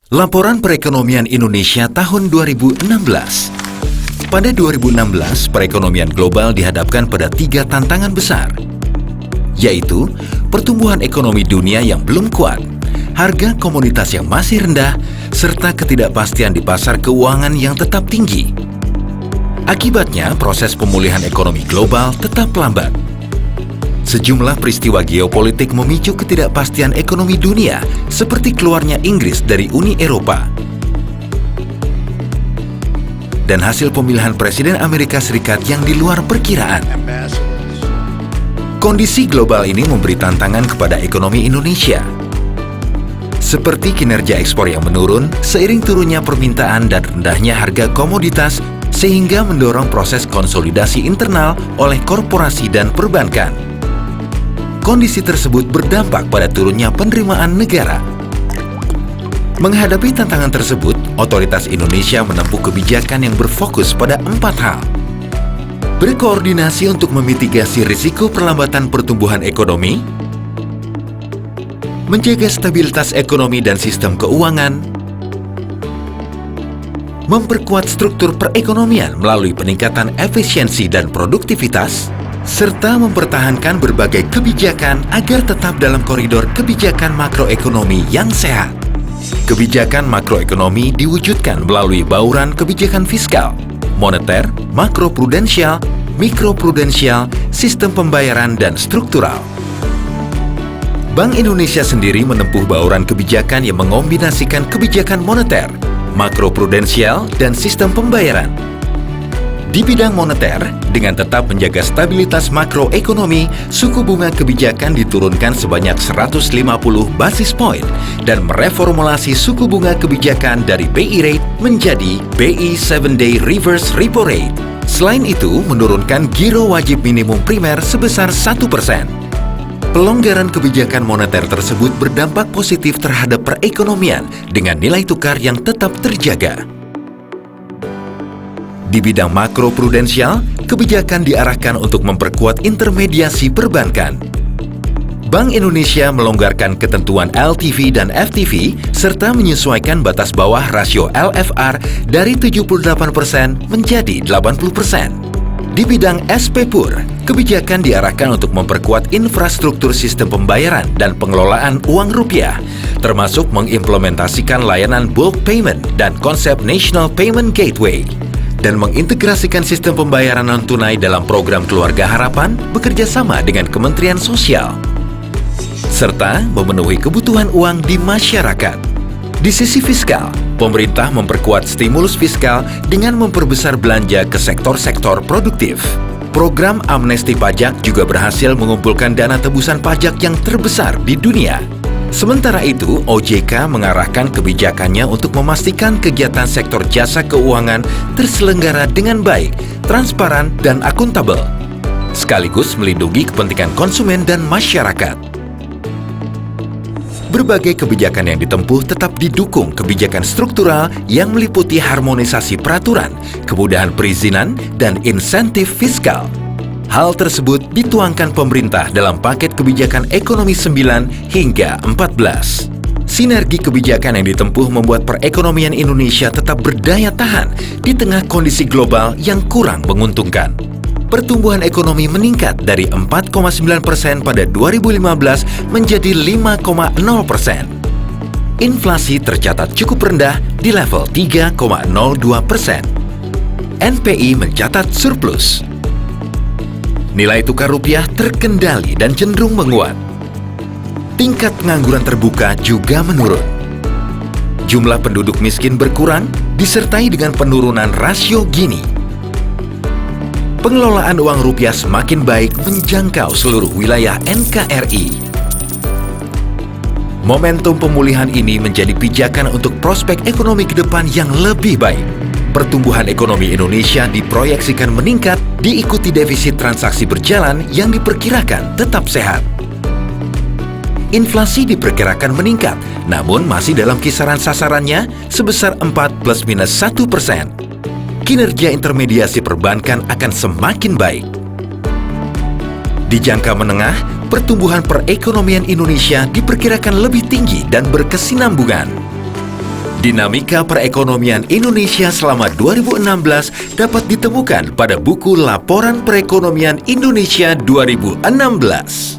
Laporan Perekonomian Indonesia tahun 2016. Pada 2016, perekonomian global dihadapkan pada 3 tantangan besar, yaitu pertumbuhan ekonomi dunia yang belum kuat, harga komoditas yang masih rendah, serta ketidakpastian di pasar keuangan yang tetap tinggi. Akibatnya, proses pemulihan ekonomi global tetap lambat. Sejumlah peristiwa geopolitik memicu ketidakpastian ekonomi dunia, seperti keluarnya Inggris dari Uni Eropa. Dan hasil pemilihan Presiden Amerika Serikat yang di luar perkiraan. Kondisi global ini memberi tantangan kepada ekonomi Indonesia, seperti kinerja ekspor yang menurun seiring turunnya permintaan dan rendahnya harga komoditas, sehingga mendorong proses konsolidasi internal oleh korporasi dan perbankan. Kondisi tersebut berdampak pada turunnya penerimaan negara. Menghadapi tantangan tersebut, otoritas Indonesia menempuh kebijakan yang berfokus pada 4 hal. Berkoordinasi untuk memitigasi risiko perlambatan pertumbuhan ekonomi, menjaga stabilitas ekonomi dan sistem keuangan, memperkuat struktur perekonomian melalui peningkatan efisiensi dan produktivitas, serta mempertahankan berbagai kebijakan agar tetap dalam koridor kebijakan makroekonomi yang sehat. Kebijakan makroekonomi diwujudkan melalui bauran kebijakan fiskal, moneter, makroprudensial, mikroprudensial, sistem pembayaran, dan struktural. Bank Indonesia sendiri menempuh bauran kebijakan yang mengombinasikan kebijakan moneter, makroprudensial, dan sistem pembayaran. Di bidang moneter, dengan tetap menjaga stabilitas makroekonomi, suku bunga kebijakan diturunkan sebanyak 150 basis point dan mereformulasi suku bunga kebijakan dari BI Rate menjadi BI 7-Day Reverse Repo Rate. Selain itu, menurunkan giro wajib minimum primer sebesar 1%. Pelonggaran kebijakan moneter tersebut berdampak positif terhadap perekonomian dengan nilai tukar yang tetap terjaga. Di bidang makroprudensial, kebijakan diarahkan untuk memperkuat intermediasi perbankan. Bank Indonesia melonggarkan ketentuan LTV dan FTV serta menyesuaikan batas bawah rasio LFR dari 78% menjadi 80%. Di bidang SPPUR, kebijakan diarahkan untuk memperkuat infrastruktur sistem pembayaran dan pengelolaan uang rupiah, termasuk mengimplementasikan layanan bulk payment dan konsep National Payment Gateway, dan mengintegrasikan sistem pembayaran non-tunai dalam program Keluarga Harapan bekerja sama dengan Kementerian Sosial, serta memenuhi kebutuhan uang di masyarakat. Di sisi fiskal, pemerintah memperkuat stimulus fiskal dengan memperbesar belanja ke sektor-sektor produktif. Program amnesti pajak juga berhasil mengumpulkan dana tebusan pajak yang terbesar di dunia. Sementara itu, OJK mengarahkan kebijakannya untuk memastikan kegiatan sektor jasa keuangan terselenggara dengan baik, transparan, dan akuntabel, sekaligus melindungi kepentingan konsumen dan masyarakat. Berbagai kebijakan yang ditempuh tetap didukung kebijakan struktural yang meliputi harmonisasi peraturan, kemudahan perizinan, dan insentif fiskal. Hal tersebut dituangkan pemerintah dalam paket kebijakan ekonomi 9 hingga 14. Sinergi kebijakan yang ditempuh membuat perekonomian Indonesia tetap berdaya tahan di tengah kondisi global yang kurang menguntungkan. Pertumbuhan ekonomi meningkat dari 4,9% pada 2015 menjadi 5,0%. Inflasi tercatat cukup rendah di level 3,02%. NPI mencatat surplus. Nilai tukar rupiah terkendali dan cenderung menguat. Tingkat pengangguran terbuka juga menurun. Jumlah penduduk miskin berkurang disertai dengan penurunan rasio Gini. Pengelolaan uang rupiah semakin baik menjangkau seluruh wilayah NKRI. Momentum pemulihan ini menjadi pijakan untuk prospek ekonomi ke depan yang lebih baik. Pertumbuhan ekonomi Indonesia diproyeksikan meningkat, diikuti defisit transaksi berjalan yang diperkirakan tetap sehat. Inflasi diperkirakan meningkat, namun masih dalam kisaran sasarannya sebesar 4 ± 1%. Kinerja intermediasi perbankan akan semakin baik. Di jangka menengah, pertumbuhan perekonomian Indonesia diperkirakan lebih tinggi dan berkesinambungan. Dinamika perekonomian Indonesia selama 2016 dapat ditemukan pada buku Laporan Perekonomian Indonesia 2016.